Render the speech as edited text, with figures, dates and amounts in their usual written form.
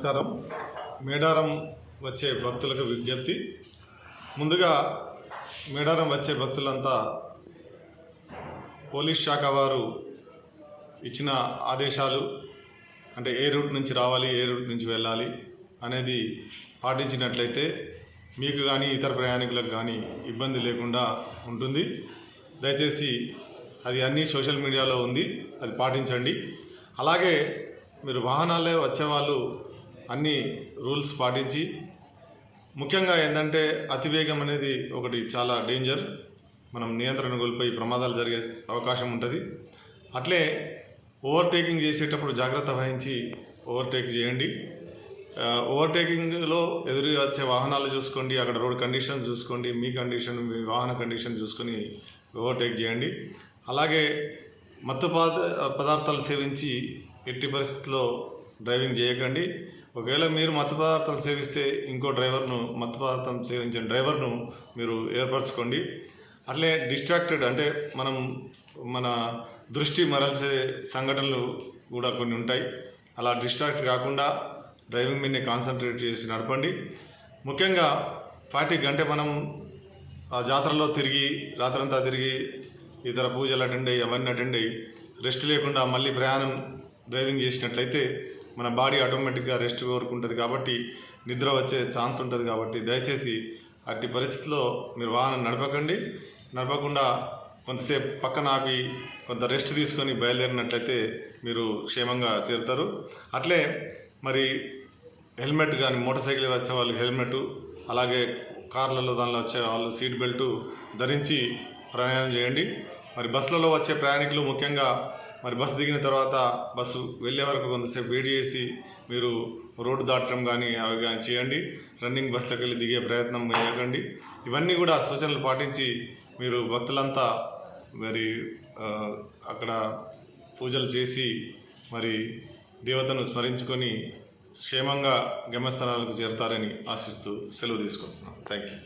నమస్కారం. మేడారం వచ్చే భక్తులకు విజ్ఞప్తి. ముందుగా మేడారం వచ్చే భక్తులంతా పోలీస్ శాఖ వారు ఇచ్చిన ఆదేశాలు, అంటే ఏ రూట్ నుంచి రావాలి, ఏ రూట్ నుంచి వెళ్ళాలి అనేది పాటించినట్లయితే మీకు కానీ ఇతర ప్రయాణికులకు కానీ ఇబ్బంది లేకుండా ఉంటుంది. దయచేసి అది అన్ని సోషల్ మీడియాలో ఉంది, అది పాటించండి. అలాగే మీరు వాహనాలే వచ్చేవాళ్ళు అన్ని రూల్స్ పాటించి, ముఖ్యంగా ఏంటంటే అతివేగం అనేది ఒకటి చాలా డేంజర్. మనం నియంత్రణ కోల్పోయి ప్రమాదాలు జరిగే అవకాశం ఉంటుంది. అట్లే ఓవర్టేకింగ్ చేసేటప్పుడు జాగ్రత్త వహించి ఓవర్టేక్ చేయండి. ఓవర్టేకింగ్లో ఎదురు వచ్చే వాహనాలు చూసుకోండి, అక్కడ రోడ్ కండిషన్ చూసుకోండి, మీ కండిషన్, మీ వాహన కండిషన్ చూసుకొని ఓవర్టేక్ చేయండి. అలాగే మత్తు పదార్థాలు సేవించి ఎట్టి పరిస్థితుల్లో డ్రైవింగ్ చేయకండి. ఒకవేళ మీరు మత్తు పదార్థాలు సేవిస్తే ఇంకో డ్రైవర్ను, మత్తు పదార్థం సేవించిన డ్రైవర్ను మీరు ఏర్పరచుకోండి. అట్లే డిస్ట్రాక్టెడ్ అంటే మన దృష్టి మరల్చే సంఘటనలు కూడా కొన్ని ఉంటాయి. అలా డిస్ట్రాక్ట్ కాకుండా డ్రైవింగ్ మీదనే కాన్సన్ట్రేట్ చేసి నడపండి. ముఖ్యంగా 40 గంటే మనం ఆ జాతరలో తిరిగి, రాత్రంతా తిరిగి, ఇతర పూజలు అటెండ్ అయ్యి, అవన్నీ అటెండ్ అయ్యి రెస్ట్ లేకుండా మళ్ళీ ప్రయాణం డ్రైవింగ్ చేసినట్లయితే మన బాడీ ఆటోమేటిక్గా రెస్ట్ కోరుకుంటుంది. కాబట్టి నిద్ర వచ్చే ఛాన్స్ ఉంటుంది. కాబట్టి దయచేసి అట్టి పరిస్థితుల్లో మీరు వాహనం నడపకుండా కొంతసేపు పక్కన ఆపి కొంత రెస్ట్ తీసుకొని బయలుదేరినట్లయితే మీరు క్షేమంగా చేరుతారు. అట్లే మరి హెల్మెట్ కానీ, మోటార్ సైకిల్ వచ్చే వాళ్ళు హెల్మెట్, అలాగే కార్లలో దానిలో వచ్చే వాళ్ళు సీట్ బెల్ట్ ధరించి ప్రయాణం చేయండి. మరి బస్సులలో వచ్చే ప్రయాణికులు ముఖ్యంగా మరి బస్సు దిగిన తర్వాత బస్సు వెళ్ళే వరకు కొంతసేపు వెయిట్ చేసి మీరు రోడ్డు దాటడం కానీ అవి కానీ చేయండి. రన్నింగ్ బస్సులకు వెళ్ళి దిగే ప్రయత్నం చేయకండి. ఇవన్నీ కూడా సూచనలు పాటించి మీరు భక్తులంతా మరి అక్కడ పూజలు చేసి మరి దేవతను స్మరించుకొని క్షేమంగా గమ్యస్థానాలకు చేరుతారని ఆశిస్తూ సెలవు తీసుకుంటున్నాను. Thank you.